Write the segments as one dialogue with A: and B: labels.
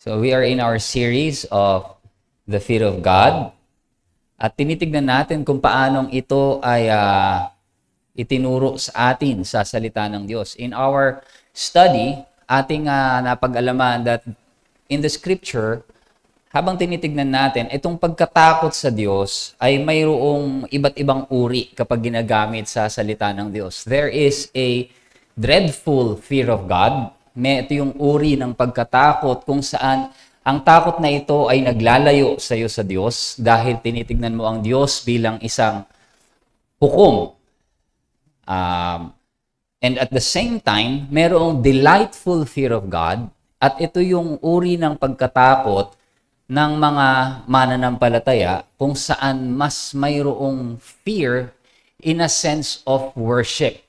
A: So we are in our series of the fear of God at tinitignan natin kung paanong ito ay itinuro sa atin sa salita ng Diyos. In our study, ating napag-alaman that in the scripture, habang tinitignan natin, itong pagkatakot sa Diyos ay mayroong iba't ibang uri kapag ginagamit sa salita ng Diyos. There is a dreadful fear of God. Ito yung uri ng pagkatakot kung saan ang takot na ito ay naglalayo sa iyo sa Diyos dahil tinitignan mo ang Diyos bilang isang hukom. And at the same time, merong delightful fear of God at ito yung uri ng pagkatakot ng mga mananampalataya kung saan mas mayroong fear in a sense of worship.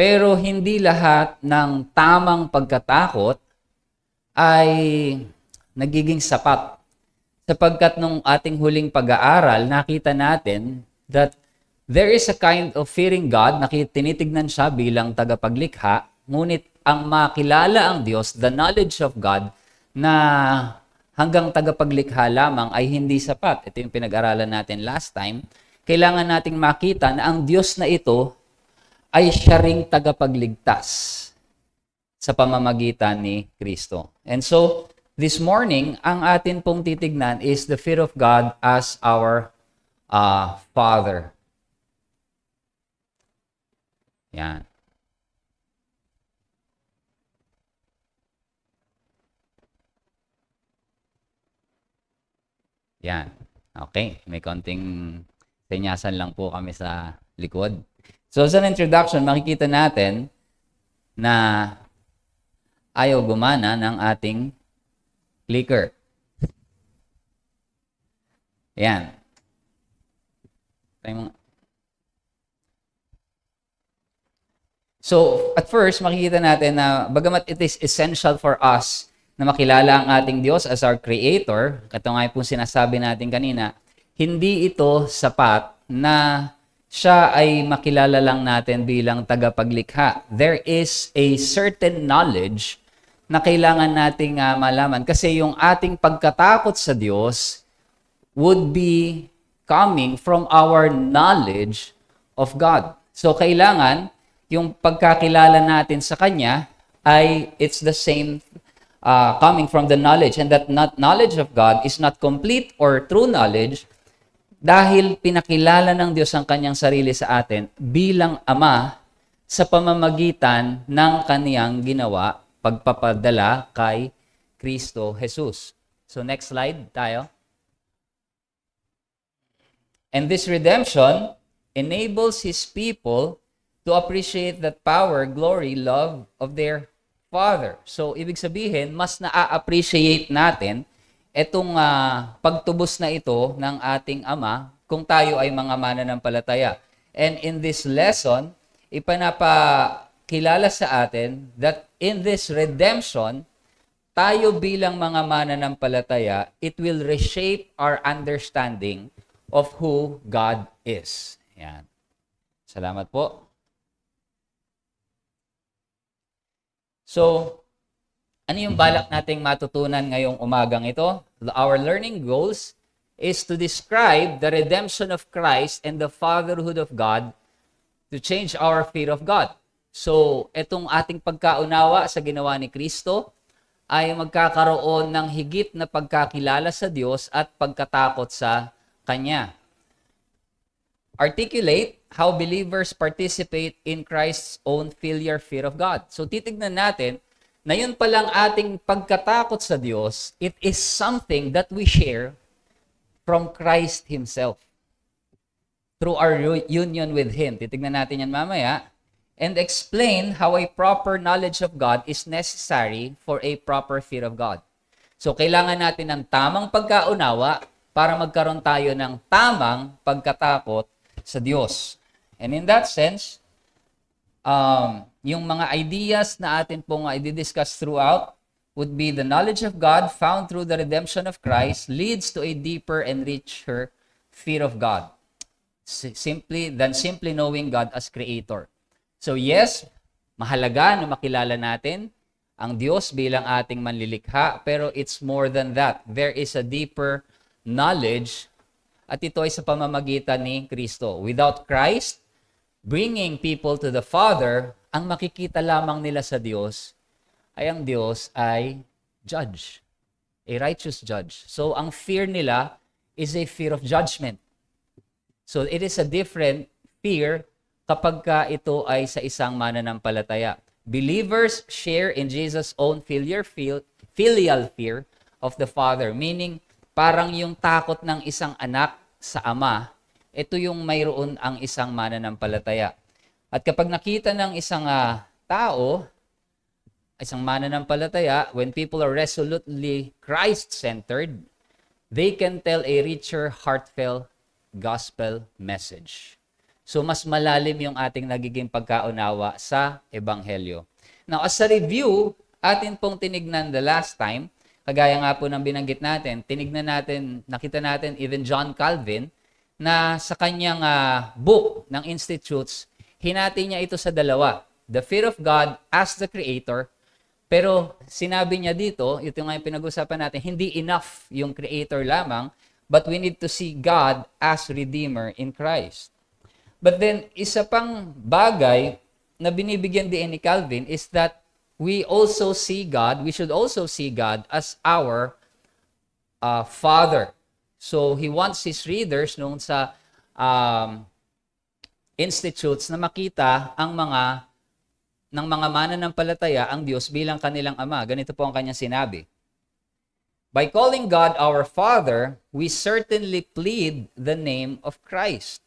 A: Pero hindi lahat ng tamang pagkatakot ay nagiging sapat. Sapagkat nung ating huling pag-aaral, nakita natin that there is a kind of fearing God na tinitignan siya bilang tagapaglikha, ngunit ang makilala ang Diyos, the knowledge of God, na hanggang tagapaglikha lamang ay hindi sapat. Ito yung pinag-aralan natin last time. Kailangan nating makita na ang Diyos na ito ay siya ring tagapagligtas sa pamamagitan ni Kristo. And so, this morning, ang atin pong titignan is the fear of God as our Father. Yan. Yan. Okay. May konting senyasan lang po kami sa likod. So, sa introduction, makikita natin na ayaw gumana ng ating clicker. Yan. So, at first, makikita natin na bagamat it is essential for us na makilala ang ating Diyos as our Creator, ito nga po sinasabi natin kanina, hindi ito sapat na siya ay makilala lang natin bilang tagapaglikha. There is a certain knowledge na kailangan nating malaman. Kasi yung ating pagkatakot sa Diyos would be coming from our knowledge of God. So kailangan yung pagkakilala natin sa Kanya ay it's the same coming from the knowledge. And that knowledge of God is not complete or true knowledge dahil pinakilala ng Diyos ang kanyang sarili sa atin bilang Ama sa pamamagitan ng kaniyang ginawa pagpapadala kay Kristo Jesus. So next slide tayo. And this redemption enables His people to appreciate that power, glory, love of their Father. So ibig sabihin, mas na-appreciate natin etong pagtubos na ito ng ating Ama kung tayo ay mga mananampalataya. And in this lesson, ipanapakilala sa atin that in this redemption, tayo bilang mga mananampalataya, it will reshape our understanding of who God is. Yan. Salamat po. So, ano yung balak nating matutunan ngayong umagang ito? Our learning goals is to describe the redemption of Christ and the fatherhood of God to change our fear of God. So, itong ating pagkaunawa sa ginawa ni Kristo ay magkakaroon ng higit na pagkakilala sa Diyos at pagkatakot sa Kanya. Articulate how believers participate in Christ's own filial fear of God. So, titignan natin na yun palang ating pagkatakot sa Diyos, it is something that we share from Christ Himself through our union with Him. Titignan natin yan mamaya. And explain how a proper knowledge of God is necessary for a proper fear of God. So, kailangan natin ng tamang pagkaunawa para magkaroon tayo ng tamang pagkatakot sa Diyos. And in that sense, yung mga ideas na atin pong i-discuss throughout would be the knowledge of God found through the redemption of Christ leads to a deeper and richer fear of God. Simply knowing God as Creator. So yes, mahalaga na makilala natin ang Diyos bilang ating manlilikha, pero it's more than that. There is a deeper knowledge at ito ay sa pamamagitan ni Kristo. Without Christ, bringing people to the Father, ang makikita lamang nila sa Diyos ay ang Diyos ay judge, a righteous judge. So ang fear nila is a fear of judgment. So it is a different fear kapag ka ito ay sa isang mananampalataya. Believers share in Jesus' own filial fear of the Father, meaning parang yung takot ng isang anak sa ama, ito yung mayroon ang isang mananampalataya. At kapag nakita ng isang tao, isang mananampalataya, when people are resolutely Christ-centered, they can tell a richer, heartfelt gospel message. So mas malalim yung ating nagiging pagkaunawa sa Ebanghelyo. Now, as a review, atin pong tinignan the last time, kagaya nga po ng binanggit natin, nakita natin even John Calvin, na sa kanyang book ng Institutes, hinati niya ito sa dalawa. The fear of God as the Creator. Pero sinabi niya dito, ito nga yung pinag-usapan natin, hindi enough yung Creator lamang, but we need to see God as Redeemer in Christ. But then, isa pang bagay na binibigyan din ni Calvin is that we should also see God as our Father. So, he wants his readers noon sa Institutes na makita ang ng mga mananampalataya ang Diyos bilang kanilang Ama. Ganito po ang kanyang sinabi. By calling God our Father, we certainly plead the name of Christ.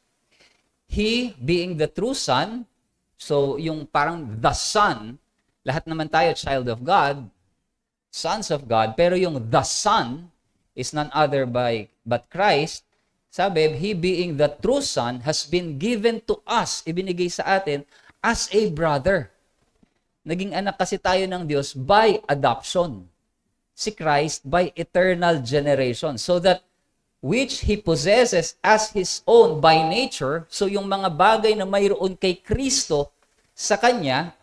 A: He being the true Son, so yung parang the Son, lahat naman tayo child of God, sons of God, pero yung the Son is none other but Christ. Sabi, He being the true Son has been given to us, ibinigay sa atin, as a brother. Naging anak kasi tayo ng Diyos by adoption. Si Christ by eternal generation. So that which He possesses as His own by nature, so yung mga bagay na mayroon kay Kristo sa Kanya,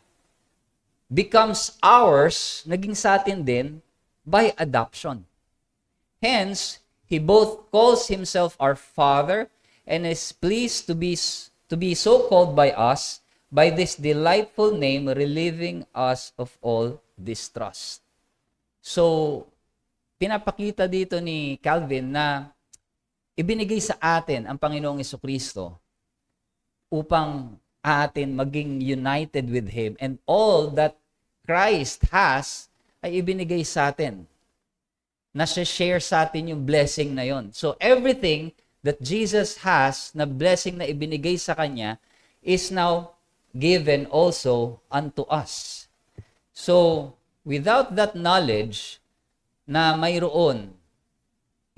A: becomes ours, naging sa atin din, by adoption. Hence, He both calls Himself our Father and is pleased to be so called by us by this delightful name, relieving us of all distrust. So, pinapakita dito ni Calvin na ibinigay sa atin ang Panginoong Jesucristo upang atin maging united with Him, and all that Christ has ay ibinigay sa atin. Nasa-share sa atin yung blessing na yon. So everything that Jesus has na blessing na ibinigay sa Kanya is now given also unto us. So without that knowledge na mayroon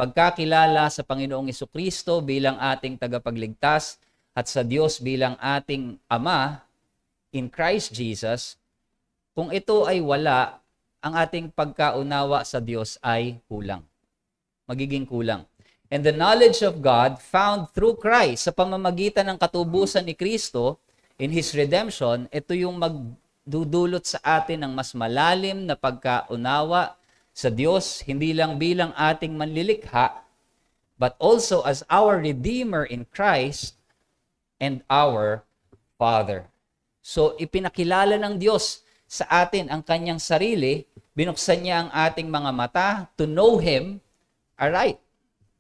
A: pagkakilala sa Panginoong Jesucristo bilang ating tagapagligtas at sa Diyos bilang ating Ama in Christ Jesus, kung ito ay wala, ang ating pagkaunawa sa Diyos ay kulang. Magiging kulang. And the knowledge of God found through Christ, sa pamamagitan ng katubusan ni Kristo in His redemption, ito yung magdudulot sa atin ng mas malalim na pagkaunawa sa Diyos, hindi lang bilang ating manlilikha, but also as our Redeemer in Christ and our Father. So, ipinakilala ng Diyos sa atin ang Kanyang sarili, binuksan niya ang ating mga mata to know Him aright.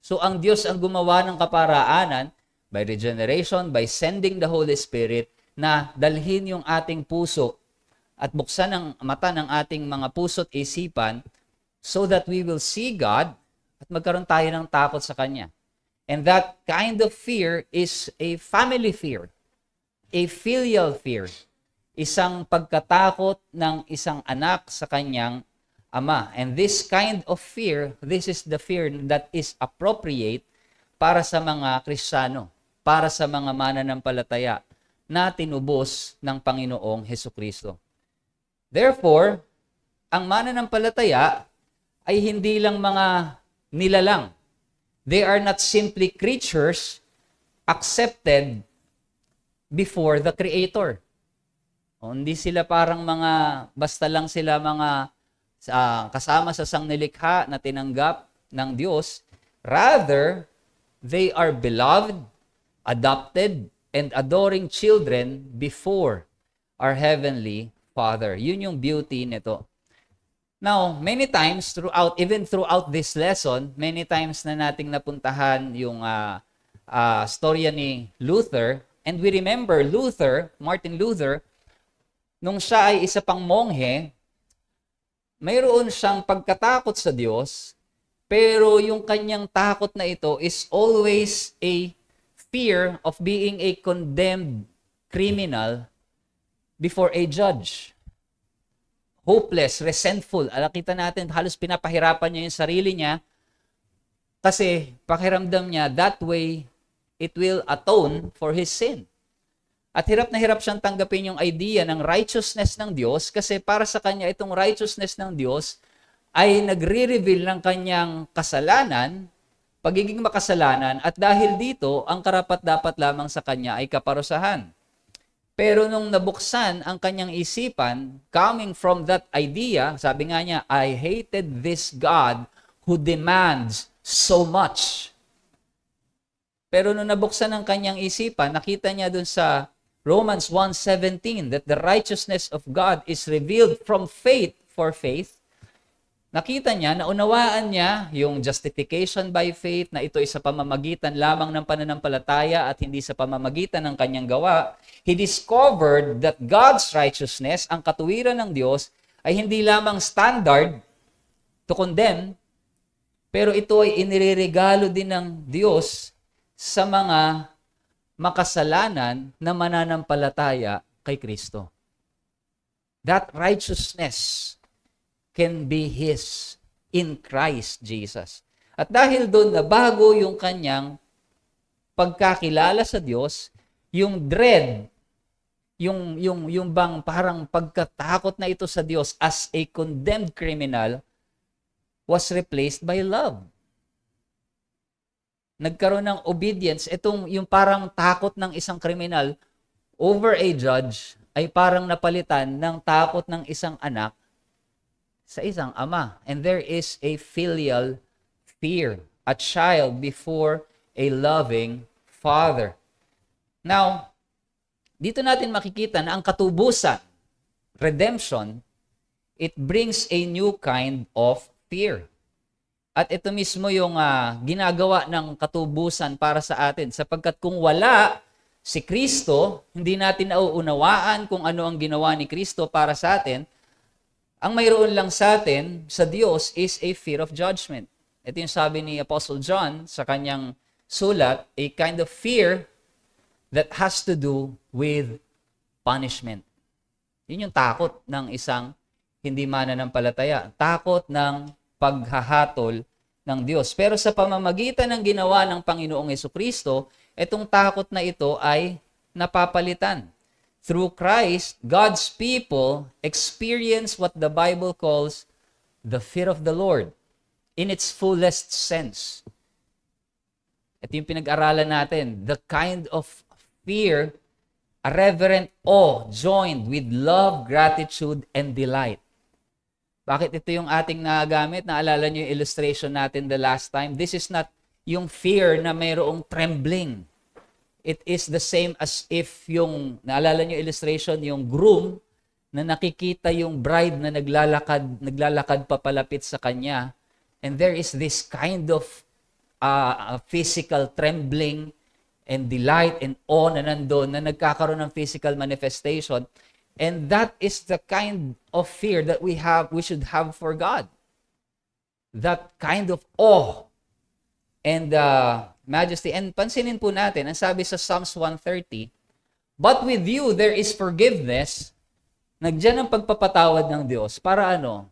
A: So, ang Diyos ang gumawa ng kaparaanan by regeneration, by sending the Holy Spirit na dalhin yung ating puso at buksan ang mata ng ating mga puso't isipan so that we will see God at magkaroon tayo ng takot sa Kanya. And that kind of fear is a family fear, a filial fear. Isang pagkatakot ng isang anak sa kanyang ama. And this kind of fear, this is the fear that is appropriate para sa mga Kristiyano, para sa mga mananampalataya na tinubos ng Panginoong Hesukristo. Therefore, ang mananampalataya ay hindi lang mga nilalang. They are not simply creatures accepted before the Creator. O, hindi sila parang mga, basta lang sila mga kasama sa sangnilikha na tinanggap ng Diyos. Rather, they are beloved, adopted, and adoring children before our Heavenly Father. Yun yung beauty nito. Now, many times, even throughout this lesson, many times na nating napuntahan yung storya ni Luther. And we remember Martin Luther, nung siya ay isa pang monghe, mayroon siyang pagkatakot sa Diyos, pero yung kanyang takot na ito is always a fear of being a condemned criminal before a judge. Hopeless, resentful. Alakita natin, halos pinapahirapan niya yung sarili niya kasi pakiramdam niya, that way, it will atone for his sin. At hirap na hirap siyang tanggapin yung idea ng righteousness ng Diyos kasi para sa kanya, itong righteousness ng Diyos ay nagre-reveal ng kanyang kasalanan, pagiging makasalanan, at dahil dito, ang karapat-dapat lamang sa kanya ay kaparusahan. Pero nung nabuksan ang kanyang isipan, coming from that idea, sabi nga niya, I hated this God who demands so much. Pero nung nabuksan ang kanyang isipan, nakita niya dun sa Romans 1:17 that the righteousness of God is revealed from faith for faith. Nakita niya, naunawaan niya yung justification by faith na ito ay sa pamamagitan lamang ng pananampalataya at hindi sa pamamagitan ng kanyang gawa. He discovered that God's righteousness, ang katuwiran ng Diyos, ay hindi lamang standard to condemn, pero ito ay inireregalo din ng Diyos sa mga makasalanan na mananampalataya kay Kristo. That righteousness can be His in Christ Jesus. At dahil doon na bago yung kanyang pagkakilala sa Diyos, yung dread, yung bang parang pagkatakot na ito sa Diyos as a condemned criminal was replaced by love. Nagkaroon ng obedience. Itong yung parang takot ng isang kriminal over a judge ay parang napalitan ng takot ng isang anak sa isang ama. And there is a filial fear, a child before a loving father. Now, dito natin makikita na ang katubusan, redemption, it brings a new kind of fear. At ito mismo yung ginagawa ng katubusan para sa atin. Sapagkat kung wala si Kristo, hindi natin nauunawaan kung ano ang ginawa ni Kristo para sa atin. Ang mayroon lang sa atin, sa Diyos, is a fear of judgment. Ito yung sabi ni Apostle John sa kanyang sulat, a kind of fear that has to do with punishment. Yun yung takot ng isang hindi mananampalataya. Takot ng paghahatol ng Diyos. Pero sa pamamagitan ng ginawa ng Panginoong Jesucristo, itong takot na ito ay napapalitan. Through Christ, God's people experience what the Bible calls the fear of the Lord in its fullest sense. Ito yung pinag-aralan natin, the kind of fear, a reverent awe joined with love, gratitude, and delight. Bakit ito yung ating nagamit? Naalala niyo yung illustration natin the last time? This is not yung fear na mayroong trembling. It is the same as if yung, naalala niyo illustration, yung groom na nakikita yung bride na naglalakad papalapit sa kanya. And there is this kind of physical trembling and delight and awe na nandun, na nagkakaroon ng physical manifestation. And that is the kind of fear that we should have for God. That kind of awe and majesty. And pansinin po natin, ang sabi sa Psalms 130, but with you there is forgiveness. Nagdiyan ang pagpapatawad ng Diyos para ano?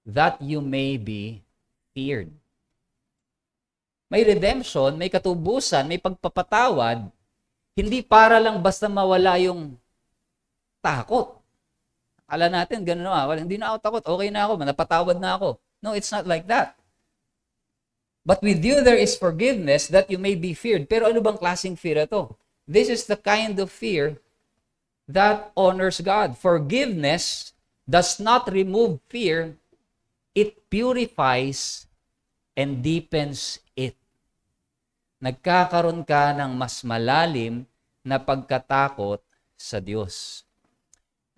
A: That you may be feared. May redemption, may katubusan, may pagpapatawad, hindi para lang basta mawala yung takot. Akala natin, gano'n hindi na ako takot, okay na ako, napatawad na ako. No, it's not like that. But with you there is forgiveness that you may be feared. Pero ano bang klaseng fear ito? This is the kind of fear that honors God. Forgiveness does not remove fear, it purifies and deepens it. Nagkakaroon ka ng mas malalim na pagkatakot sa Diyos.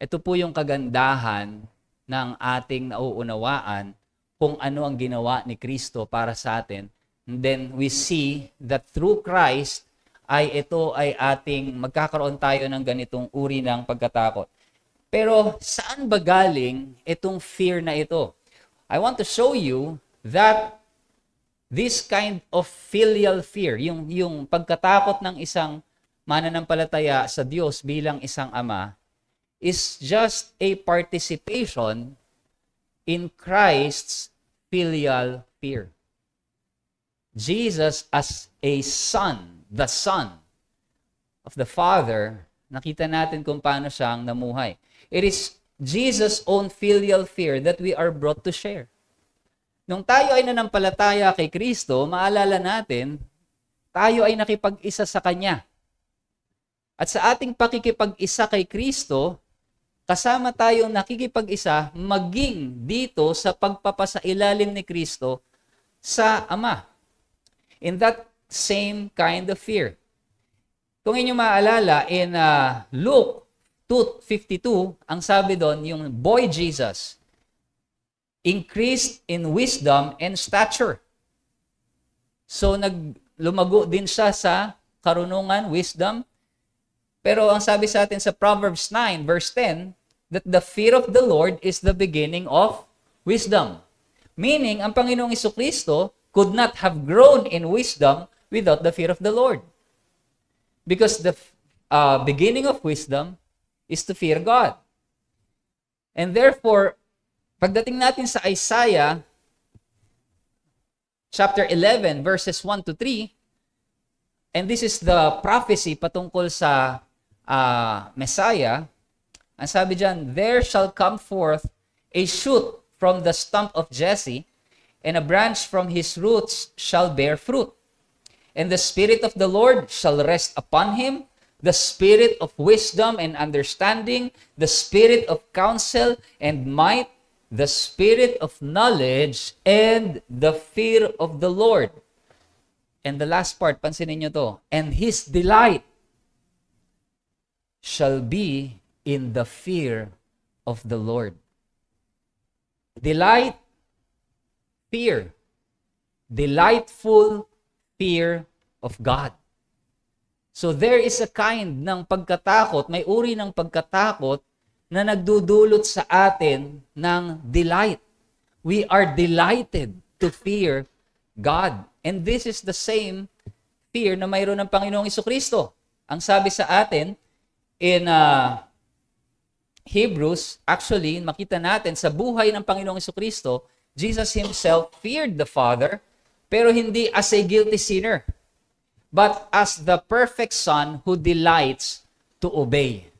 A: Ito po yung kagandahan ng ating nauunawaan kung ano ang ginawa ni Kristo para sa atin. And then we see that through Christ, ito ay magkakaroon tayo ng ganitong uri ng pagkatakot. Pero saan ba galing itong fear na ito? I want to show you that this kind of filial fear, yung pagkatakot ng isang mananampalataya sa Diyos bilang isang ama, is just a participation in Christ's filial fear. Jesus as a son, the Son of the Father, nakita natin kung paano siyang namuhay. It is Jesus' own filial fear that we are brought to share. Nung tayo ay nanampalataya kay Kristo, maalala natin, tayo ay nakipag-isa sa Kanya. At sa ating pakikipag-isa kay Kristo, kasama tayong nakikipag-isa maging dito sa pagpapasailalim ni Kristo sa Ama. In that same kind of fear. Kung inyo maalala, in Luke 2:52, ang sabi doon, yung boy Jesus increased in wisdom and stature. So, lumago din siya sa karunungan, wisdom. Pero ang sabi sa atin sa Proverbs 9, verse 10, that the fear of the Lord is the beginning of wisdom. Meaning, ang Panginoong Jesucristo could not have grown in wisdom without the fear of the Lord. Because the beginning of wisdom is to fear God. And therefore, pagdating natin sa Isaiah chapter 11 verses 1 to 3, and this is the prophecy patungkol sa Messiah, ang sabi diyan, there shall come forth a shoot from the stump of Jesse, and a branch from his roots shall bear fruit. And the Spirit of the Lord shall rest upon him, the Spirit of wisdom and understanding, the Spirit of counsel and might, the Spirit of knowledge and the fear of the Lord. And the last part, pansinin nyo to, and his delight shall be in the fear of the Lord. Delight, fear. Delightful fear of God. So there is a kind ng pagkatakot, may uri ng pagkatakot na nagdudulot sa atin ng delight. We are delighted to fear God. And this is the same fear na mayroon ng Panginoong Jesucristo. Ang sabi sa atin in Hebrews, actually, makita natin sa buhay ng Panginoong Jesucristo, Jesus himself feared the Father, pero hindi as a guilty sinner, but as the perfect Son who delights to obey.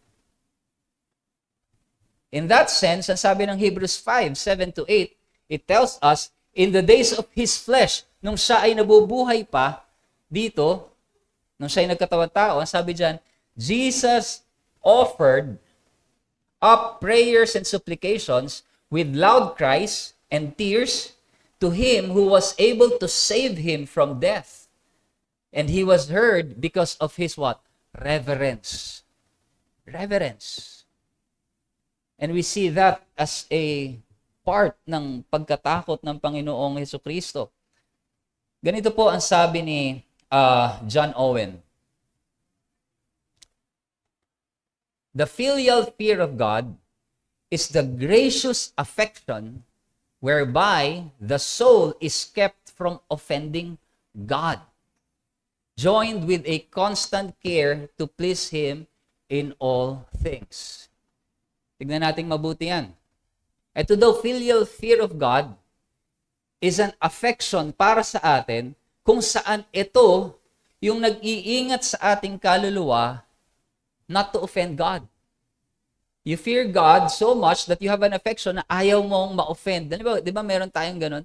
A: In that sense, ang sabi ng Hebrews 5:7-8, it tells us, in the days of His flesh, nung siya ay nabubuhay pa dito, nung siya ay nagkatawang-tao, ang sabi diyan, Jesus offered up prayers and supplications with loud cries and tears to Him who was able to save Him from death. And He was heard because of His what? Reverence. Reverence. And we see that as a part ng pagkatakot ng Panginoong Jesucristo. Ganito po ang sabi ni John Owen. The filial fear of God is the gracious affection whereby the soul is kept from offending God, joined with a constant care to please Him in all things. Tignan natin mabuti yan. Ito daw, filial fear of God is an affection para sa atin kung saan ito yung nag-iingat sa ating kaluluwa not to offend God. You fear God so much that you have an affection na ayaw mong ma-offend. Di ba meron tayong ganun?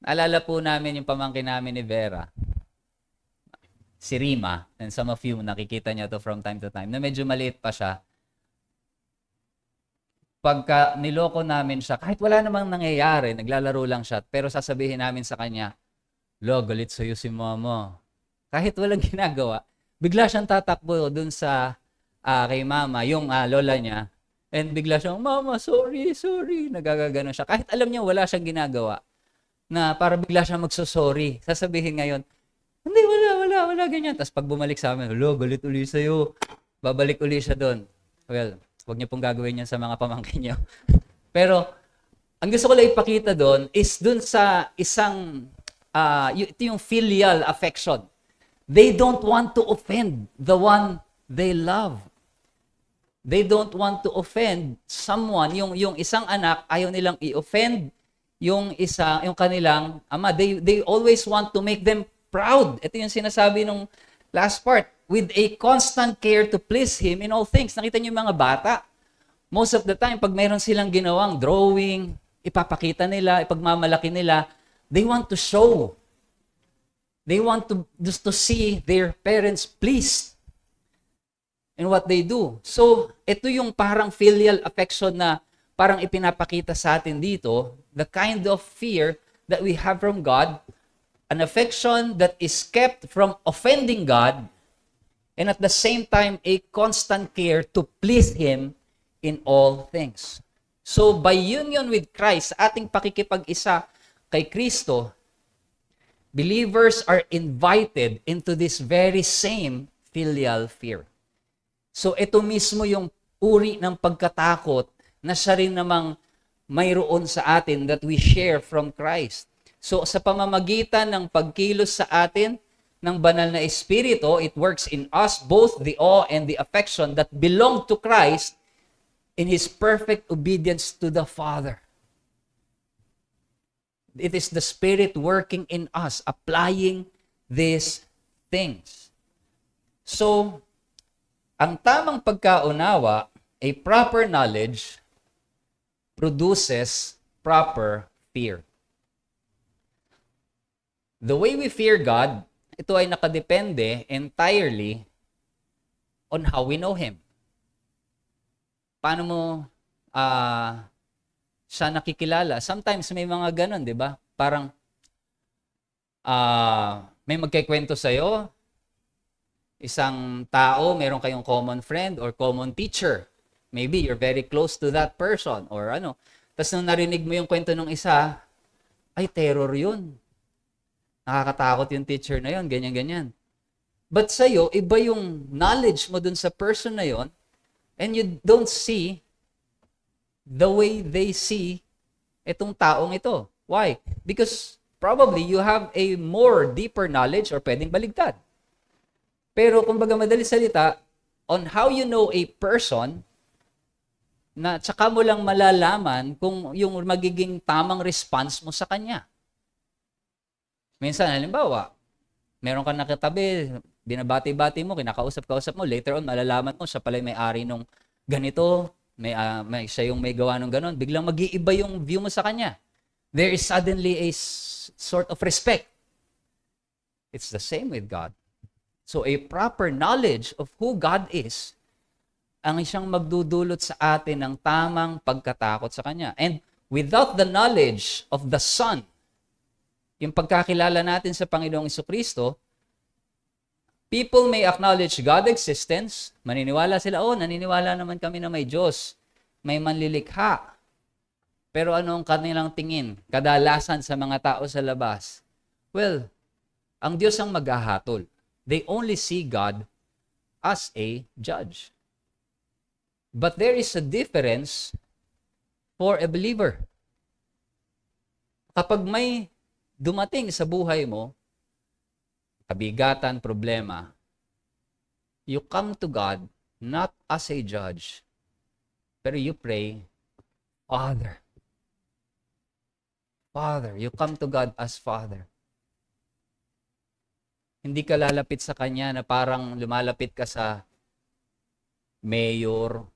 A: Alala po namin yung pamangkin namin ni Vera. si Rima, and some of you nakikita niyo to from time to time, na medyo maliit pa siya, pagka niloko namin siya, kahit wala namang nangyayari, naglalaro lang siya, pero sasabihin namin sa kanya, lo, galit sa'yo si mama. Kahit walang ginagawa, bigla siyang tatakbo dun sa kay mama, yung lola niya, and bigla siyang, mama, sorry, nagagano siya. Kahit alam niya wala siyang ginagawa, na para bigla siyang magsosorry. Sasabihin ngayon, hindi, wala, ganyan. Tapos pag bumalik sa amin, lo, galit uli sa'yo. Babalik uli siya doon. Well, huwag niyo pong gagawin yan sa mga pamangkin niyo. Pero, ang gusto ko lang ipakita doon is doon sa isang, ito yung filial affection. They don't want to offend the one they love. They don't want to offend someone. Yung isang anak, ayaw nilang i-offend yung kanilang ama. They always want to make them proud. Ito yung sinasabi nung last part. With a constant care to please Him in all things. Nakita niyo yung mga bata. Most of the time, pag mayroon silang ginawang drawing, ipapakita nila, ipagmamalaki nila, they want to show. They want to just to see their parents pleased in what they do. So, ito yung parang filial affection na parang ipinapakita sa atin dito, the kind of fear that we have from God, an affection that is kept from offending God, and at the same time, a constant care to please Him in all things. So, by union with Christ, ating pakikipag-isa kay Kristo, believers are invited into this very same filial fear. So, ito mismo yung uri ng pagkatakot na siya rin namang mayroon sa atin that we share from Christ. So, sa pamamagitan ng pagkilos sa atin ng banal na Espiritu, it works in us both the awe and the affection that belong to Christ in His perfect obedience to the Father. It is the Spirit working in us, applying these things. So, ang tamang pagkaunawa, a proper knowledge, produces proper fear. The way we fear God, ito ay nakadepende entirely on how we know Him. Paano mo siya nakikilala? Sometimes may mga ganun, di ba? Parang may magkikwento sa'yo, isang tao, meron kayong common friend or common teacher. Maybe you're very close to that person or ano. Tapos nung narinig mo yung kwento ng isa, ay, terror yun. Nakakatakot yung teacher na yun, ganyan-ganyan. But sa'yo, iba yung knowledge mo dun sa person na yun, and you don't see the way they see itong taong ito. Why? Because probably you have a more deeper knowledge or pwedeng baligtad. Pero kumbaga madali salita, on how you know a person, na tsaka mo lang malalaman kung yung magiging tamang response mo sa kanya. Minsan, halimbawa, meron kang nakatabi, binabati-bati mo, kinakausap-kausap mo, later on, malalaman mo, siya pala may-ari nung ganito, siya yung may gawa nung ganon, biglang mag-iiba yung view mo sa kanya. There is suddenly a sort of respect. It's the same with God. So, a proper knowledge of who God is, ang siyang magdudulot sa atin ng tamang pagkatakot sa Kanya. And without the knowledge of the Son, yung pagkakilala natin sa Panginoong Jesucristo, people may acknowledge God's existence, maniniwala sila, naniniwala naman kami na may Diyos, may manlilikha. Pero ano ang kanilang tingin? Kadalasan sa mga tao sa labas, well, ang Diyos ang maghahatol. They only see God as a judge. But there is a difference for a believer. Kapag may dumating sa buhay mo, kabigatan, problema, you come to God not as a judge, pero you pray, Father. Father. You come to God as Father. Hindi ka lalapit sa Kanya na parang lumalapit ka sa mayor,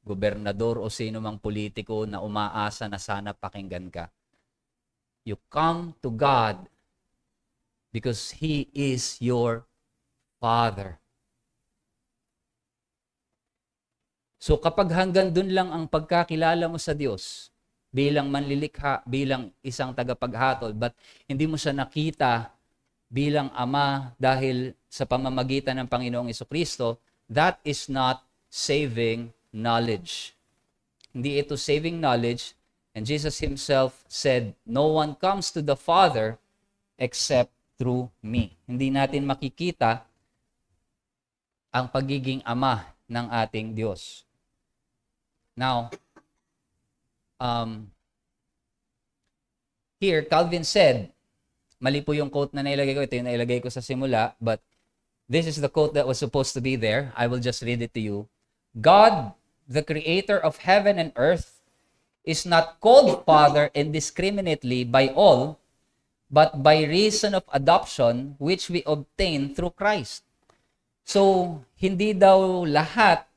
A: gobernador o sino mang politiko na umaasa na sana pakinggan ka. You come to God because He is your Father. So kapag hanggang dun lang ang pagkakilala mo sa Diyos, bilang manlilikha, bilang isang tagapaghatol, but hindi mo siya nakita bilang Ama dahil sa pamamagitan ng Panginoong Jesucristo, that is not saving knowledge. Hindi ito saving knowledge. And Jesus Himself said, "No one comes to the Father except through me." Hindi natin makikita ang pagiging Ama ng ating Diyos. Now, here, Calvin said, mali po yung quote na nailagay ko, ito yung nailagay ko sa simula, but this is the quote that was supposed to be there. I will just read it to you. God, the creator of heaven and earth, is not called Father indiscriminately by all, but by reason of adoption, which we obtain through Christ. So, hindi daw lahat,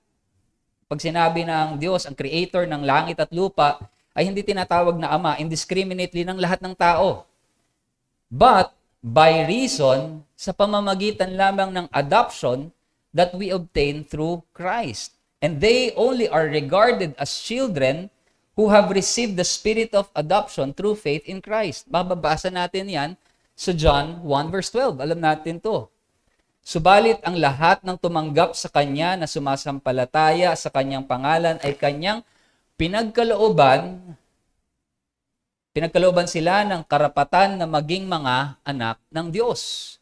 A: pag sinabi ng Diyos, ang creator ng langit at lupa, ay hindi tinatawag na Ama indiscriminately ng lahat ng tao. But, by reason, sa pamamagitan lamang ng adoption that we obtain through Christ. And they only are regarded as children who have received the spirit of adoption through faith in Christ. Mababasa natin yan sa John 1 verse 12. Alam natin to. Subalit ang lahat ng tumanggap sa Kanya na sumasampalataya sa Kanyang pangalan ay Kanyang pinagkalooban sila ng karapatan na maging mga anak ng Diyos.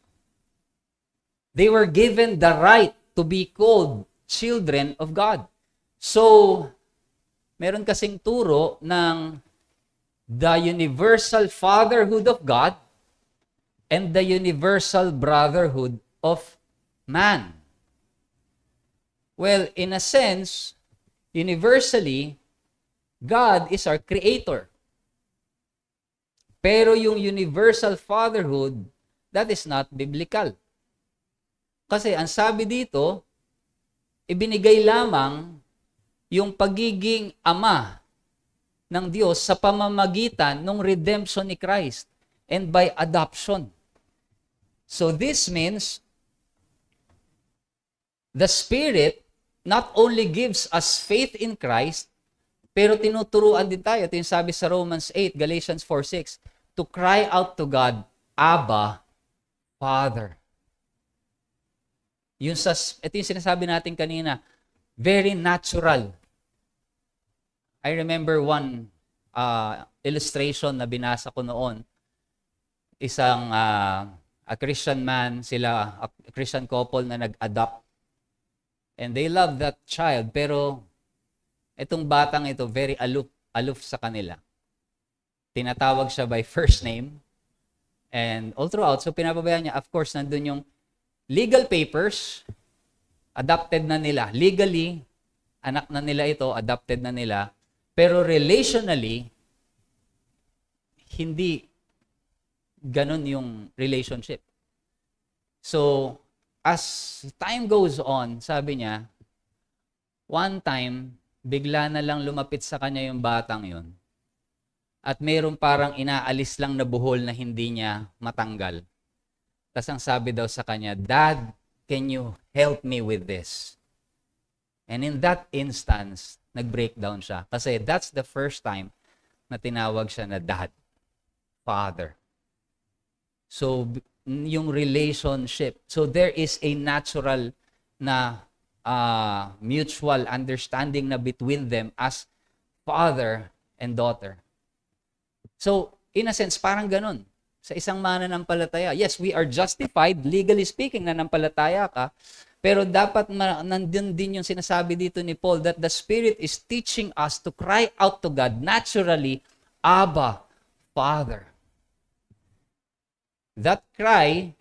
A: They were given the right to be called children of God. So, meron kasing turo ng the universal fatherhood of God and the universal brotherhood of man. Well, in a sense, universally, God is our creator. Pero yung universal fatherhood, that is not biblical. Kasi ang sabi dito, ibinigay lamang yung pagiging ama ng Diyos sa pamamagitan ng redemption ni Christ and by adoption. So this means the Spirit not only gives us faith in Christ, pero tinuturuan din tayo. Ito yung sabi sa Romans 8, Galatians 4:6, to cry out to God, Abba, Father. Ito yung sinasabi natin kanina, very natural. I remember one illustration na binasa ko noon. Isang a Christian man, a Christian couple na nag-adopt. And they love that child, pero itong batang ito, very aloof sa kanila. Tinatawag siya by first name. And all throughout, so pinapabayaan niya, of course, nandun yung legal papers, adopted na nila. Legally, anak na nila ito, adopted na nila. Pero relationally, hindi ganun yung relationship. So, as time goes on, sabi niya, one time, bigla na lang lumapit sa kanya yung batang yun. At mayroong parang inaalis lang na buhol na hindi niya matanggal. Tapos ang sabi daw sa kanya, Dad, can you help me with this? And in that instance, nag-breakdown siya. Kasi that's the first time na tinawag siya na Dad, Father. So, yung relationship. So, there is a natural na mutual understanding na between them as father and daughter. So, in a sense, parang ganun. Sa isang mananampalataya, yes, we are justified, legally speaking, nanampalataya ka, pero dapat nandun din yung sinasabi dito ni Paul that the Spirit is teaching us to cry out to God naturally, Abba, Father. That cry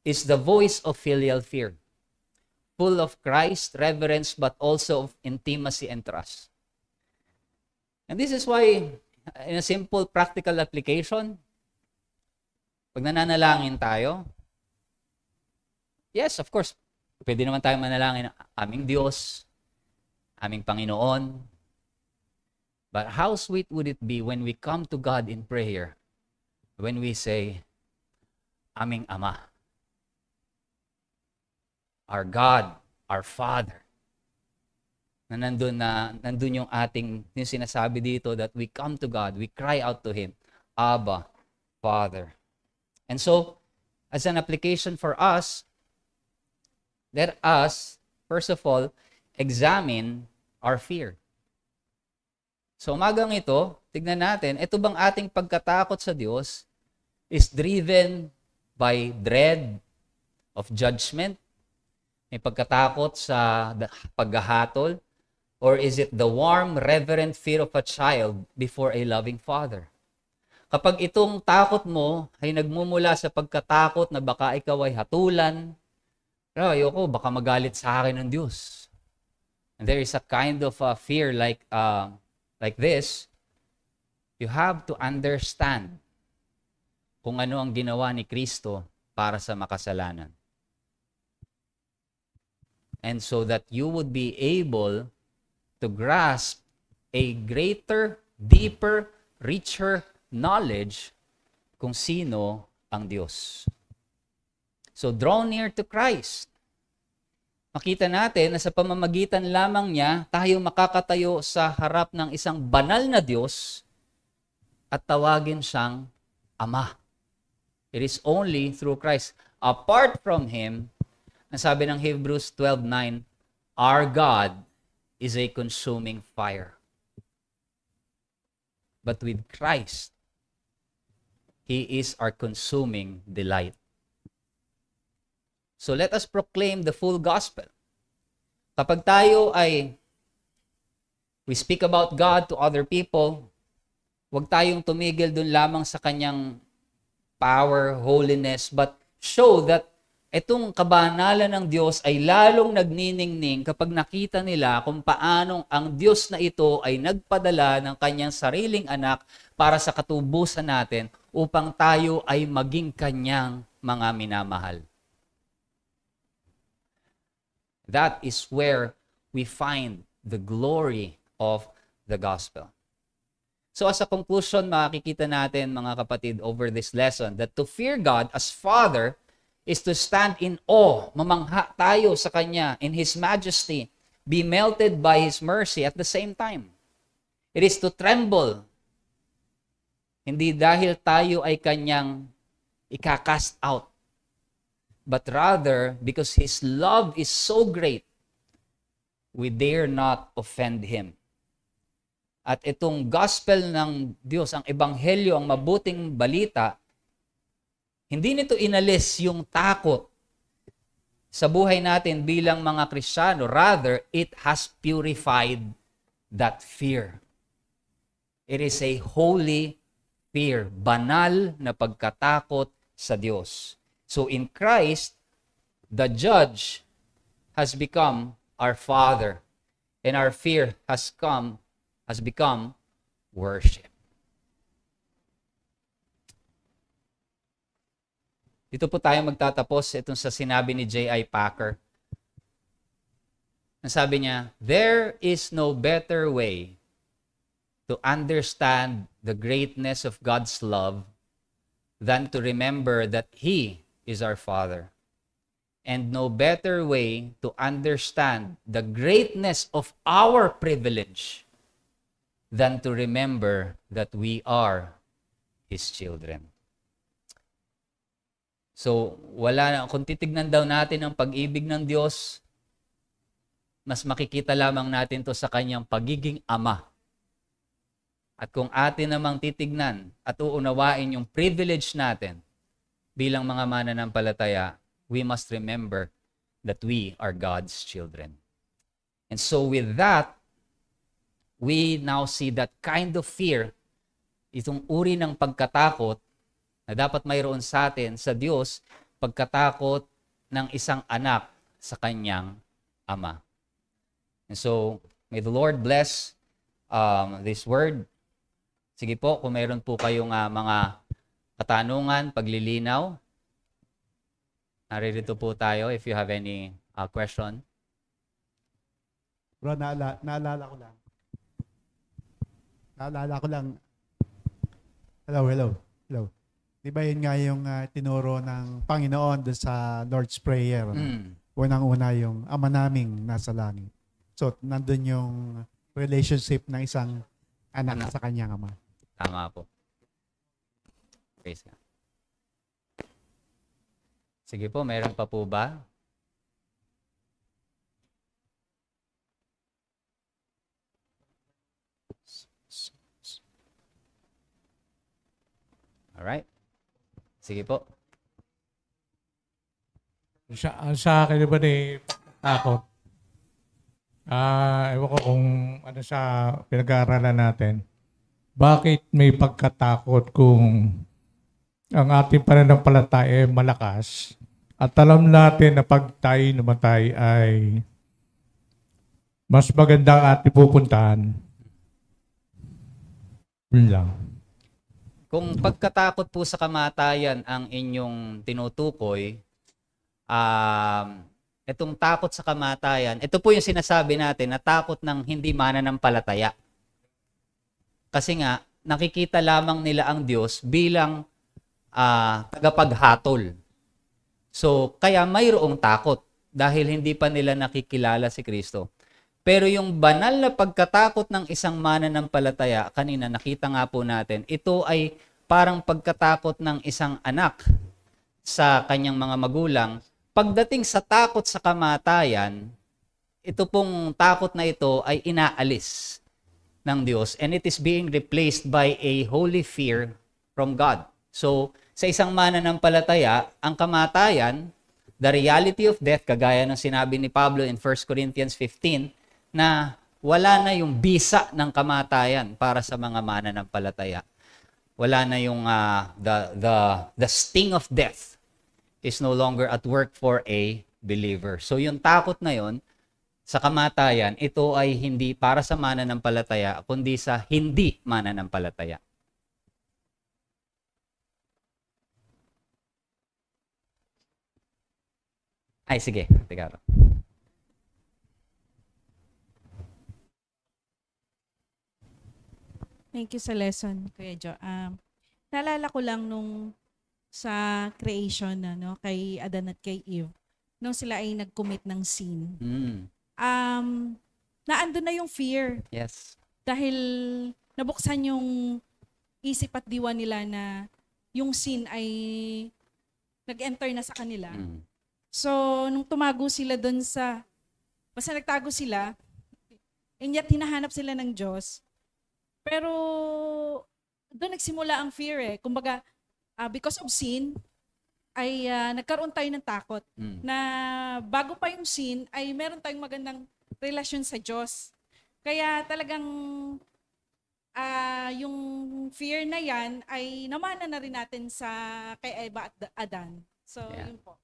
A: is the voice of filial fear, full of Christ, reverence, but also of intimacy and trust. And this is why, in a simple practical application, pag nananalangin tayo, yes, of course, pwede naman tayo manalangin ng aming Diyos, aming Panginoon. But how sweet would it be when we come to God in prayer, when we say, aming Ama. our God, our Father. Nandun yung yung sinasabi dito that we come to God, we cry out to Him, Abba, Father. And so, as an application for us, let us, first of all, examine our fear. So, umagang ito, tignan natin, ito bang ating pagkatakot sa Diyos is driven by dread of judgment? May pagkatakot sa paghahatol? Or is it the warm, reverent fear of a child before a loving father? Kapag itong takot mo ay nagmumula sa pagkatakot na baka ikaw ay hatulan, ayoko, baka magalit sa akin ng Diyos. And there is a kind of fear like this, you have to understand kung ano ang ginawa ni Kristo para sa makasalanan. And so that you would be able to grasp a greater, deeper, richer knowledge kung sino ang Diyos. So draw near to Christ. Makita natin na sa pamamagitan lamang niya, tayo makakatayo sa harap ng isang banal na Diyos at tawagin siyang Ama. It is only through Christ. Apart from Him, nasabi ng Hebrews 12:9, our God is a consuming fire. But with Christ, He is our consuming delight. So let us proclaim the full gospel. Kapag tayo we speak about God to other people, huwag tayong tumigil dun lamang sa kanyang power, holiness, but show that itong kabanalan ng Diyos ay lalong nagniningning kapag nakita nila kung paanong ang Diyos na ito ay nagpadala ng kanyang sariling anak para sa katubusan natin upang tayo ay maging kanyang mga minamahal. That is where we find the glory of the gospel. So as a conclusion, makikita natin mga kapatid over this lesson that to fear God as Father is to stand in awe, mamangha tayo sa Kanya in His majesty, be melted by His mercy at the same time. It is to tremble, hindi dahil tayo ay Kanyang ikakast out, but rather because His love is so great, we dare not offend Him. At itong gospel ng Diyos, ang ebanghelyo, ang mabuting balita, hindi nito inalis yung takot sa buhay natin bilang mga Kristiyano. Rather, it has purified that fear. It is a holy fear, banal na pagkatakot sa Diyos. So in Christ, the judge has become our Father, and our fear has become worship. Dito po tayo magtatapos itong sa sinabi ni J.I. Packer. Nasabi niya, there is no better way to understand the greatness of God's love than to remember that He is our Father. And no better way to understand the greatness of our privilege than to remember that we are His children. So, kung titignan daw natin ang pag-ibig ng Diyos, mas makikita lamang natin to sa Kanyang pagiging Ama. At kung atin namang titignan at uunawain yung privilege natin bilang mga mananampalataya, we must remember that we are God's children. And so with that, we now see that kind of fear, itong uri ng pagkatakot na dapat mayroon sa atin sa Diyos, pagkatakot ng isang anak sa kanyang ama. And so, may the Lord bless this word. Sige po, kung mayroon po kayong mga katanungan, paglilinaw, naririto po tayo if you have any question.
B: Bro, naalala ko lang. Hello. Di ba yun nga yung tinuro ng Panginoon doon sa Lord's Prayer? unang-una yung Ama naming nasa langit. So, nandun yung relationship ng isang anak sa kanyang ama.
A: Tama po. Praise God. Sige po, meron pa po ba? Alright. Sige po.
C: Sa akin ba ni takot? Ewan ko kung ano sa pinag-aaralan natin. Bakit may pagkatakot kung ang ating pananampalataya ay malakas at alam natin na pag tayo namatay ay mas maganda ang ating pupuntahan? Yun lang.
A: Kung pagkatakot po sa kamatayan ang inyong tinutukoy, itong takot sa kamatayan, ito po yung sinasabi natin na takot ng hindi mananampalataya. Kasi nga, nakikita lamang nila ang Diyos bilang tagapaghatol. So, kaya mayroong takot dahil hindi pa nila nakikilala si Kristo. Pero yung banal na pagkatakot ng isang mananampalataya, kanina nakita nga po natin, ito ay parang pagkatakot ng isang anak sa kanyang mga magulang. Pagdating sa takot sa kamatayan, ito pong takot na ito ay inaalis ng Diyos and it is being replaced by a holy fear from God. So, sa isang mananampalataya, ang kamatayan, the reality of death, kagaya ng sinabi ni Pablo in 1 Corinthians 15, na wala na yung bisa ng kamatayan para sa mga mananampalataya. Wala na yung the sting of death is no longer at work for a believer. So yung takot na yon sa kamatayan, ito ay hindi para sa mananampalataya, kundi sa hindi mananampalataya. Ay, sige. Teka.
D: Thank you sa lesson, Kuya Jo. Naalala ko lang nung sa creation kay Adan at kay Eve, nung sila ay nag-commit ng sin. Naandun na yung fear.
A: Yes.
D: Dahil nabuksan yung isip at diwa nila na yung sin ay nag-enter na sa kanila. So, nung tumago sila doon basta nagtago sila, and yet hinahanap sila ng Diyos. Pero doon nagsimula ang fear Kumbaga, because of sin, ay nagkaroon tayo ng takot na bago pa yung sin, ay meron tayong magandang relasyon sa Diyos. Kaya talagang yung fear na yan ay namana na rin natin kay Eva at Adan. So, yun po.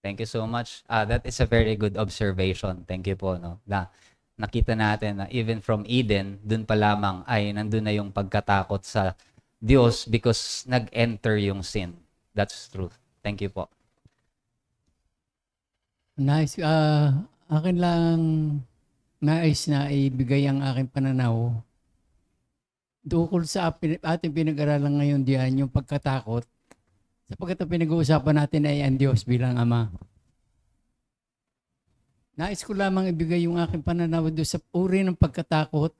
A: Thank you so much. That is a very good observation. Thank you po. Nakita natin na even from Eden, dun pa lamang ay nandun na yung pagkatakot sa Diyos because nag-enter yung sin. That's truth. Thank you po.
E: Nice. Akin lang nais na ibigay ang aking pananaw tukol sa ating pinag-aralan ngayon diyan, yung pagkatakot. Sapagkat ang pinag-uusapan natin ay ang Diyos bilang Ama. Nais ko lamang ibigay yung aking pananaw doon sa uri ng pagkatakot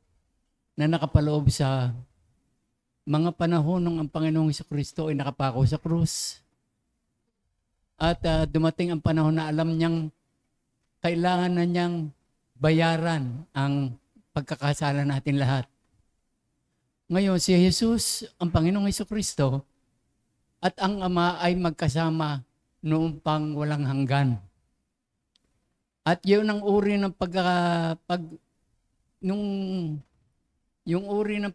E: na nakapaloob sa mga panahon ng ang Panginoong Jesucristo ay nakapako sa krus. At dumating ang panahon na alam niyang kailangan na niyang bayaran ang pagkakasala natin lahat. Ngayon, si Jesus, ang Panginoong Jesucristo, at ang Ama ay magkasama noong pang walang hanggan. At yun ang uri ng yung uri ng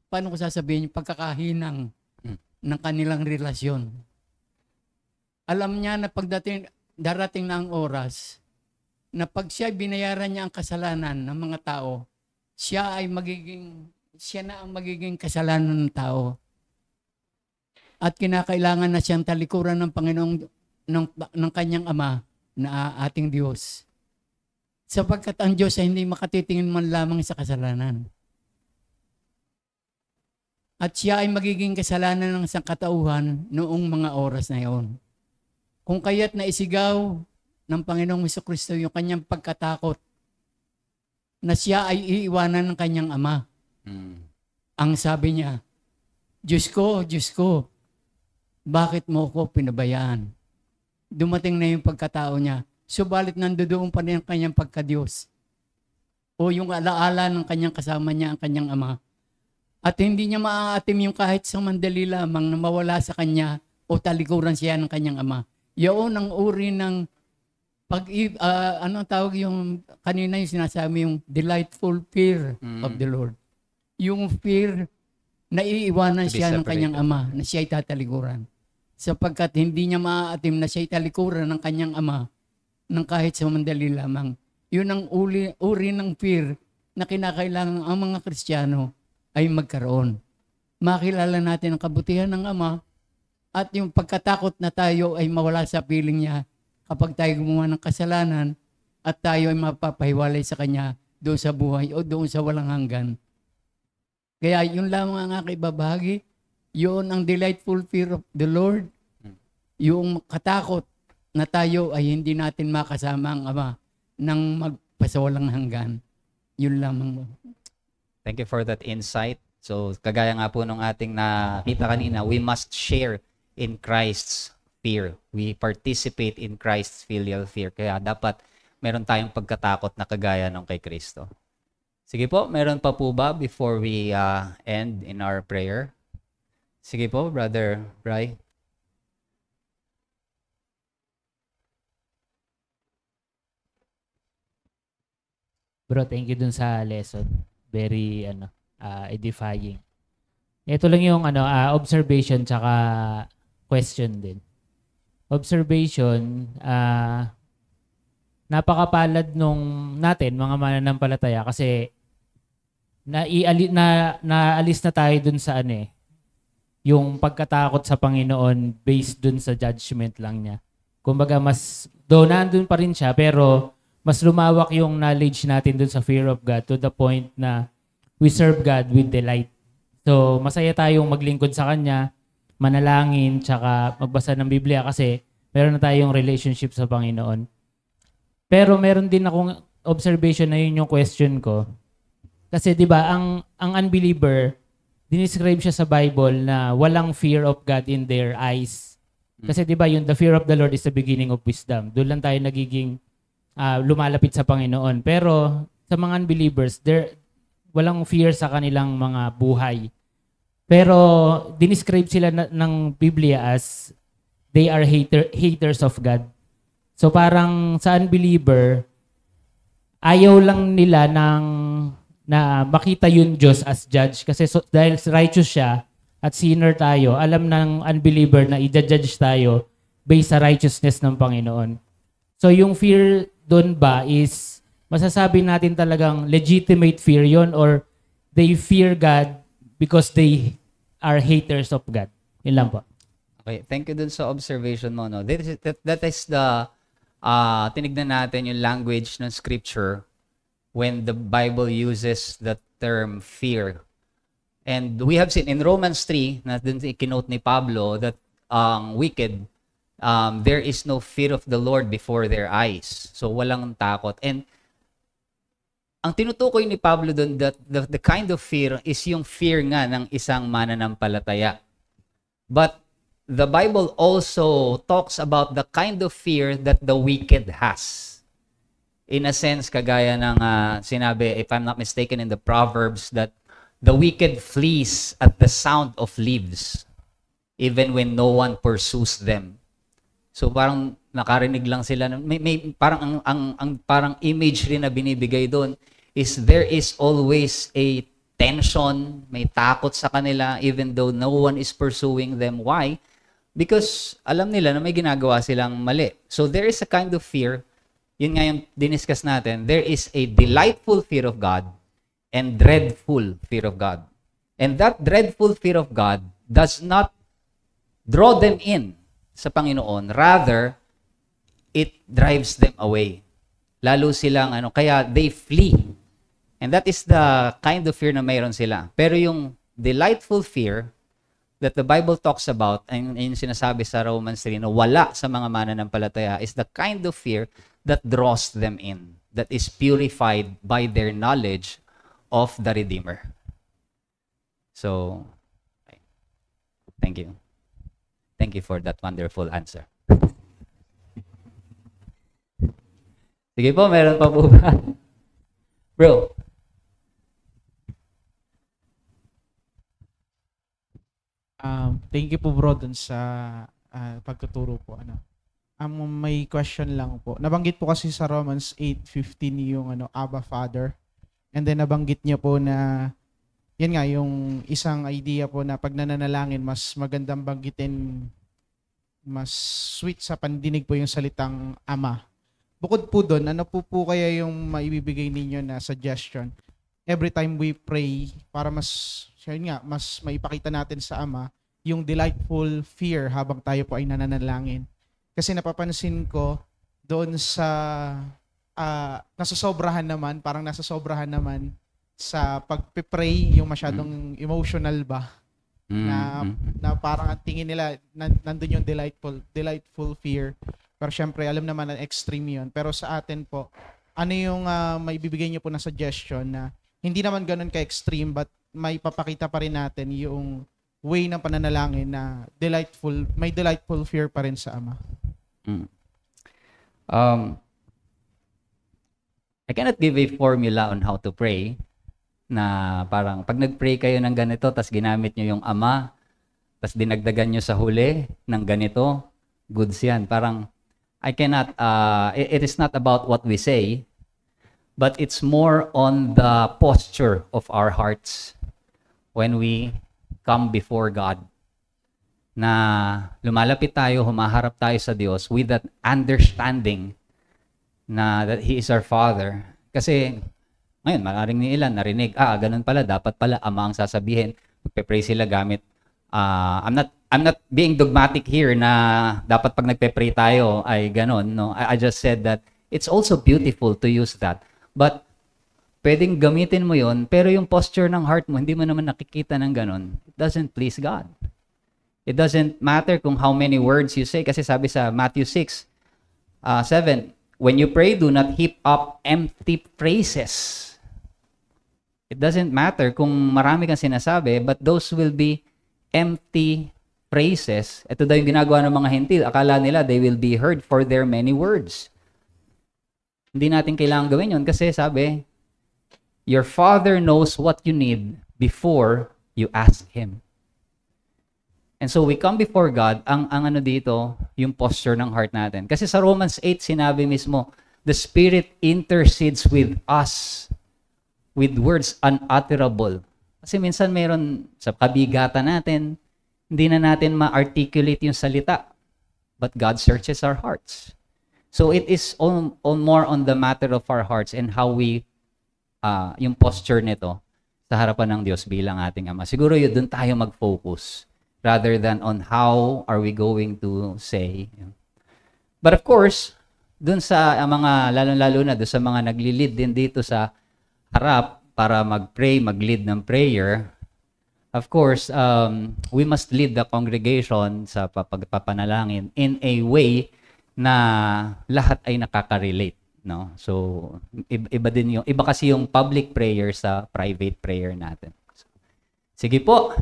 E: paano ko sasabihin, yung pagkakahinang ng kanilang relasyon. Alam niya na darating na ang oras na pag siya binayaran niya ang kasalanan ng mga tao, siya na ang magiging kasalanan ng tao. At kinakailangan na siyang talikuran ng Panginoong ng kanyang Ama na ating Diyos. Sapagkat ang Diyos ay hindi makatitingin man lamang sa kasalanan. At siya ay magiging kasalanan ng sangkatauhan noong mga oras na iyon. Kung kaya't naisigaw ng Panginoong Jesucristo yung kanyang pagkatakot na siya ay iiwanan ng kanyang ama. Ang sabi niya, Diyos ko, bakit mo ko pinabayaan? Dumating na yung pagkatao niya, subalit nandoon pa rin ang kanyang pagka-Diyos. O yung alaala ng kanyang kasama niya, ang kanyang ama. At hindi niya maaatim yung kahit sa mandali lamang na mawala sa kanya o talikuran siya ng kanyang ama. Yun ang uri ng anong tawag yung kanina yung sinasabi yung delightful fear of the Lord. Yung fear na iiwanan siya ng kanyang ama, na siya ay tatalikuran. Sapagkat hindi niya maaatim na siya ay talikuran ng kanyang ama ng kahit sa mandali lamang. Yun ang uri ng fear na kinakailangan ang mga Kristiyano ay magkaroon. Makilala natin ang kabutihan ng ama at yung pagkatakot na tayo ay mawala sa piling niya kapag tayo gumawa ng kasalanan at tayo ay mapapahiwalay sa kanya doon sa buhay o doon sa walang hanggan. Kaya yun lamang ang aking ibabahagi. Yun ang delightful fear of the Lord. Yung katakot na tayo ay hindi natin makasama ang ama nang magpasawalang hanggan. Yun lamang.
A: Thank you for that insight. So, kagaya nga po nung ating nakita kanina, we must share in Christ's fear. We participate in Christ's filial fear. Kaya dapat meron tayong pagkatakot na kagaya nung kay Kristo. Sige po, meron pa po ba before we end in our prayer? Sige po, Brother Bry.
F: Bro, thank you dun sa lesson. Very edifying. Ito lang yung observation tsaka question din. Observation, napakapalad nung natin mga mananampalataya kasi naalis na tayo dun sa yung pagkatakot sa Panginoon based dun sa judgment lang niya. Kumbaga nandun pa rin siya pero mas lumawak yung knowledge natin dun sa fear of God to the point na we serve God with delight. So, masaya tayong maglingkod sa Kanya, manalangin, tsaka magbasa ng Biblia kasi meron na tayong relationship sa Panginoon. Pero meron din akong observation na yun yung question ko. Kasi 'di ba ang unbeliever, dinescribe siya sa Bible na walang fear of God in their eyes. Kasi 'di ba yung the fear of the Lord is the beginning of wisdom. Doon lang tayo nagiging lumalapit sa Panginoon. Pero sa mga unbelievers, walang fear sa kanilang mga buhay. Pero dinescribe sila ng Biblia as they are haters of God. So parang sa unbeliever, ayaw lang nila na makita yung Diyos as judge. Kasi dahil righteous siya at sinner tayo, alam ng unbeliever na i-judge tayo based sa righteousness ng Panginoon. So yung fear doon ba is masasabi natin talagang legitimate fear yon or they fear God because they are haters of God. Yun lang po.
A: Okay, thank you dun sa observation mo. No? That is the, tinignan natin yung language ng scripture when the Bible uses the term fear. And we have seen in Romans 3, na dun ikinote ni Pablo, that wicked, there is no fear of the Lord before their eyes. So walang takot. And ang tinutukoy ni Pablo doon that the kind of fear is yung fear nga ng isang mananampalataya. But the Bible also talks about the kind of fear that the wicked has. In a sense, kagaya ng sinabi, if I'm not mistaken, in the Proverbs, that the wicked flees at the sound of leaves, even when no one pursues them. So parang nakarinig lang sila, may parang ang parang image rin na binibigay doon is there is always a tension, may takot sa kanila even though no one is pursuing them. Why? Because alam nila na may ginagawa silang mali. So there is a kind of fear, yun nga yung diniscuss natin, there is a delightful fear of God and dreadful fear of God. And that dreadful fear of God does not draw them in sa Panginoon. Rather, it drives them away. Lalo silang, kaya they flee. And that is the kind of fear na mayroon sila. Pero yung delightful fear, that the Bible talks about, and yung sinasabi sa Romans 3, na wala sa mga mananampalataya is the kind of fear that draws them in, that is purified by their knowledge of the Redeemer. So, thank you. Thank you for that wonderful answer. Sige po, meron pa po ba? Bro.
G: Thank you po bro dun sa pagtuturo po. May question lang po. Nabanggit po kasi sa Romans 8:15 yung Abba Father. And then nabanggit niya po na yan nga yung isang idea po na pag nananalangin mas magandang banggitin, mas sweet sa pandinig po yung salitang Ama. Bukod po doon, ano po kaya yung maibibigay ninyo na suggestion every time we pray para mas maipakita natin sa Ama yung delightful fear habang tayo po ay nananalangin. Kasi napapansin ko doon sa nasasobrahan naman sa pagpe-pray yung masyadong emotional ba na parang ang tingin nila nandun yung delightful fear. Pero syempre alam naman na extreme yun. Pero sa atin po, ano yung maibibigay niyo po na suggestion na hindi naman ganun ka-extreme but may papakita pa rin natin yung way ng pananalangin na may delightful fear pa rin sa Ama.
A: I cannot give a formula on how to pray na parang pag nag-pray kayo ng ganito tas ginamit nyo yung Ama tas dinagdagan nyo sa huli ng ganito, goods yan. Parang I cannot, it is not about what we say, but it's more on the posture of our hearts when we come before God. Na lumalapit tayo, humaharap tayo sa Diyos with that understanding na that He is our Father. Kasi ngayon, maaaring ni ilan narinig, ganun pala, dapat pala Ama ang sasabihin. Magpe-pray sila gamit. I'm not being dogmatic here na dapat pag nagpe-pray tayo ay ganun. No? I just said that it's also beautiful to use that. But pwedeng gamitin mo yon, pero yung posture ng heart mo, hindi mo naman nakikita ng ganun. It doesn't please God. It doesn't matter kung how many words you say. Kasi sabi sa Matthew 6:7, when you pray, do not heap up empty phrases. It doesn't matter kung marami kang sinasabi, but those will be empty phrases. Ito daw yung ginagawa ng mga hentil. Akala nila they will be heard for their many words. Hindi natin kailangan gawin yun kasi sabi, your Father knows what you need before you ask Him. And so we come before God, ang ano dito, yung posture ng heart natin. Kasi sa Romans 8, sinabi mismo, the Spirit intercedes with us with words unutterable. Kasi minsan meron sa kabigatan natin, hindi na natin ma-articulate yung salita. But God searches our hearts. So it is more on the matter of our hearts and how we, yung posture nito sa harapan ng Diyos bilang ating Ama. Siguro yun, doon tayo mag-focus rather than on how are we going to say. But of course, doon sa mga, lalo na doon sa mga nagli-lead din dito sa harap, para mag-pray, mag-lead ng prayer, of course, we must lead the congregation sa pagpapanalangin in a way na lahat ay nakaka-relate, no? So, iba kasi yung public prayer sa private prayer natin. Sige po.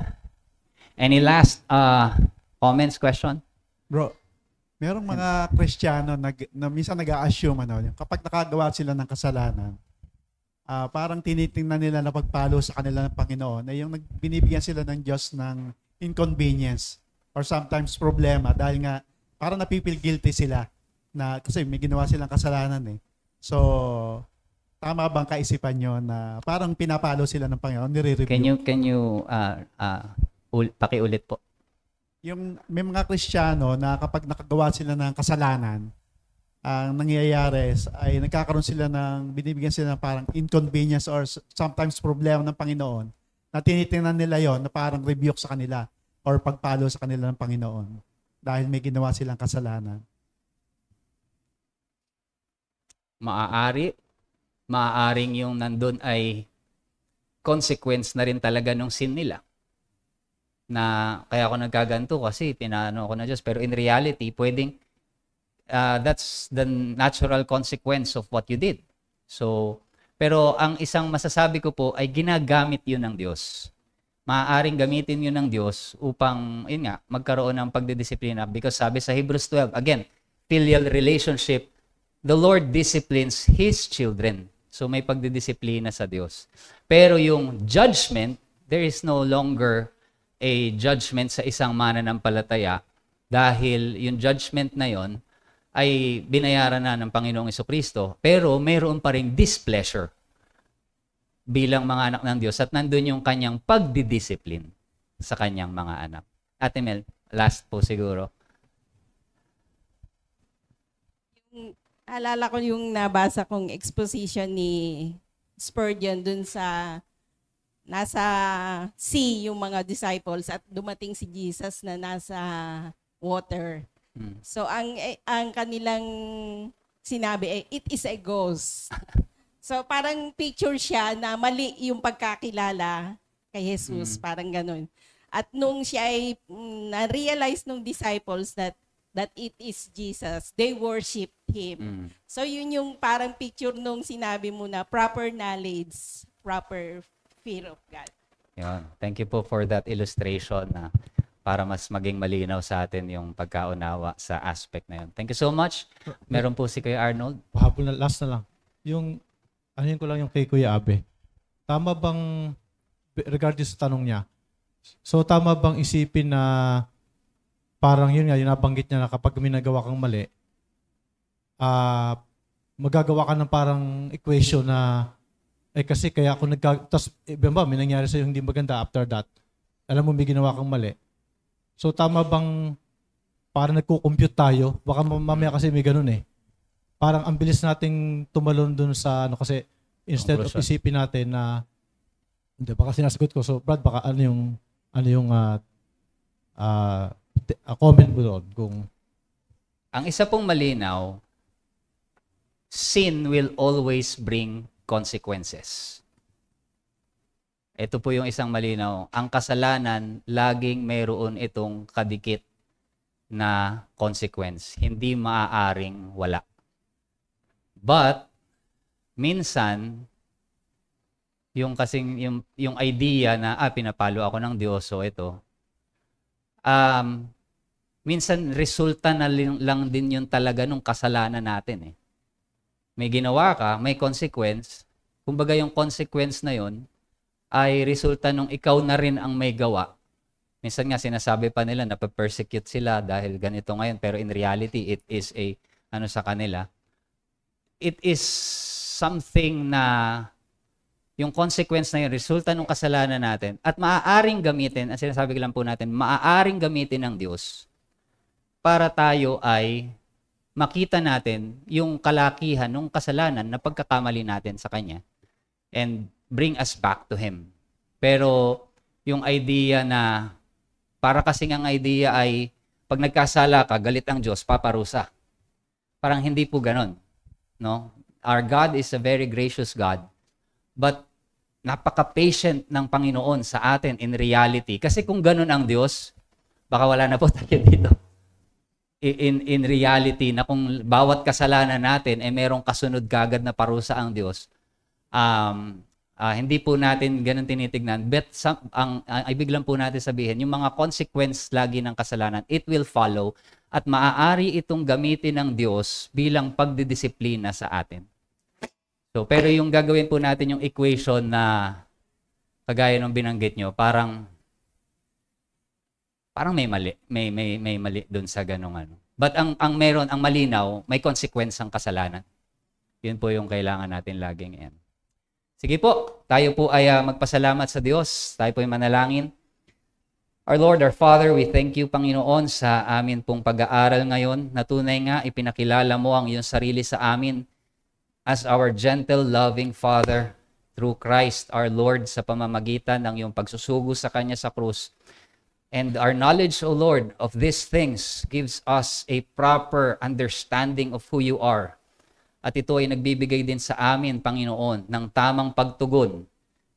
A: Any last comments, question?
B: Bro, merong mga Kristiyano na minsan nag-a-assume kapag nakagawa sila ng kasalanan, parang tinitingnan nila na pagpalo sa kanila ng Panginoon ay yung binibigyan sila ng Diyos ng inconvenience or sometimes problema dahil nga parang napipil guilty sila na kasi may ginawa silang kasalanan eh. So, tama bang kaisipan nyo na parang pinapalo sila ng Panginoon, nire-review?
A: Can you pakiulit po?
B: Yung may mga Kristiyano na kapag nakagawa sila ng kasalanan, ang nangyayari ay nagkakaroon sila binibigyan sila ng parang inconvenience or sometimes problema ng Panginoon na tinitingnan nila yon na parang rebuke sa kanila or pagpalo sa kanila ng Panginoon dahil may ginawa silang kasalanan.
A: Maaaring yung nandun ay consequence na rin talaga ng sin nila. na kaya ako nagkaganto kasi pinaano ako na Diyos. Pero in reality, pwedeng that's the natural consequence of what you did. So, pero ang isang masasabi ko po ay ginagamit yun ng Diyos. Maaaring gamitin yun ng Diyos upang, yun nga, magkaroon ng pagdidisiplina. Because sabi sa Hebrews 12, again, filial relationship, the Lord disciplines His children. So may pagdidisiplina sa Diyos. Pero yung judgment, there is no longer a judgment sa isang mananampalataya dahil yung judgment na yon ay binayaran na ng Panginoong Jesucristo. Pero mayroon pa ring displeasure bilang mga anak ng Diyos at nandun yung kanyang pagdidisiplin sa kanyang mga anak. Ate Mel, last po siguro.
H: Alala ko yung nabasa kong exposition ni Spurgeon dun sa nasa sea yung mga disciples at dumating si Jesus na nasa water. So ang kanilang sinabi it is a ghost. So parang picture siya na mali yung pagkakilala kay Jesus, parang ganun. At nung siya ay na-realize nung disciples that it is Jesus, they worship Him. So yun yung parang picture nung sinabi mo na proper knowledge, proper fear of God.
A: Yun. Thank you po for that illustration na para mas maging malinaw sa atin yung pagkaunawa sa aspect na yun. Thank you so much. Meron po si Kuya Arnold.
I: Pahabol na, last na lang. Yung, anuhin ko lang yung kay Kuya Abe. Tama bang, regarding sa tanong niya, so tama bang isipin na parang yun nga, yung nabanggit niya na kapag may nagawa kang mali, magagawa ka ng parang equation na, kasi kaya ako tapos, ba, may nangyari sa'yo hindi maganda after that, alam mo may ginawa kang mali. So tama bang parang nagko-compute tayo? Baka mamaya kasi may ganun eh. Parang ang bilis nating tumalon dun sa kasi instead of isipin natin na hindi baka sinasagot ko. So Brad, baka ano yung comment mo doon kung
A: ang isa pong malinaw, sin will always bring consequences. Ito po yung isang malinaw. Ang kasalanan, laging mayroon itong kadikit na consequence. Hindi maaaring wala. But, minsan, yung idea na, pinapalo ako ng Diyos, so ito, minsan resulta na lang din yun talaga nung kasalanan natin. May ginawa ka, may consequence. Kumbaga yung consequence na yun, ay resulta nung ikaw na rin ang may gawa. Minsan nga sinasabi pa nila na persecute sila dahil ganito ngayon, pero in reality, it is sa kanila. It is something na yung consequence na yun, resulta ng kasalanan natin at maaaring gamitin, ang sinasabi lang po natin, maaaring gamitin ng Diyos para tayo ay makita natin yung kalakihan ng kasalanan na pagkakamali natin sa Kanya and bring us back to Him. Pero yung idea na, para kasing ang idea ay, pag nagkasala ka, galit ang Diyos, paparusa. Parang hindi po ganon. No? Our God is a very gracious God. But, napaka-patient ng Panginoon sa atin in reality. Kasi kung ganon ang Diyos, baka wala na po tayo dito. In reality, na kung bawat kasalanan natin, merong kasunod kagad na parusa ang Diyos, hindi po natin ganun tinitignan. But ang ibig lang po natin sabihin, yung mga consequence lagi ng kasalanan, it will follow at maaari itong gamitin ng Diyos bilang pagdidisiplina sa atin. So, pero yung gagawin po natin yung equation na kagaya ng binanggit nyo, parang may mali. May mali doon sa ganung ano. But ang malinaw, may consequence ang kasalanan. Yun po yung kailangan natin laging yan. Sige po, tayo po ay magpasalamat sa Diyos. Tayo po ay manalangin. Our Lord, our Father, we thank you, Panginoon, sa amin pong pag-aaral ngayon. Na tunay nga, ipinakilala mo ang iyong sarili sa amin as our gentle, loving Father through Christ, our Lord, sa pamamagitan ng iyong pagsusugo sa Kanya sa krus. And our knowledge, O Lord, of these things gives us a proper understanding of who you are. At ito ay nagbibigay din sa amin, Panginoon, ng tamang pagtugon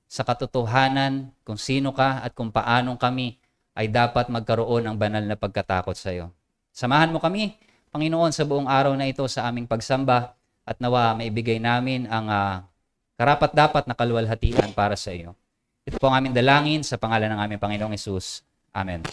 A: sa katotohanan kung sino ka at kung paanong kami ay dapat magkaroon ng banal na pagkatakot sa iyo. Samahan mo kami, Panginoon, sa buong araw na ito sa aming pagsamba at nawa maibigay namin ang karapat-dapat na kaluwalhatian para sa iyo. Ito po ang aming dalangin sa pangalan ng aming Panginoong Hesus. Amen.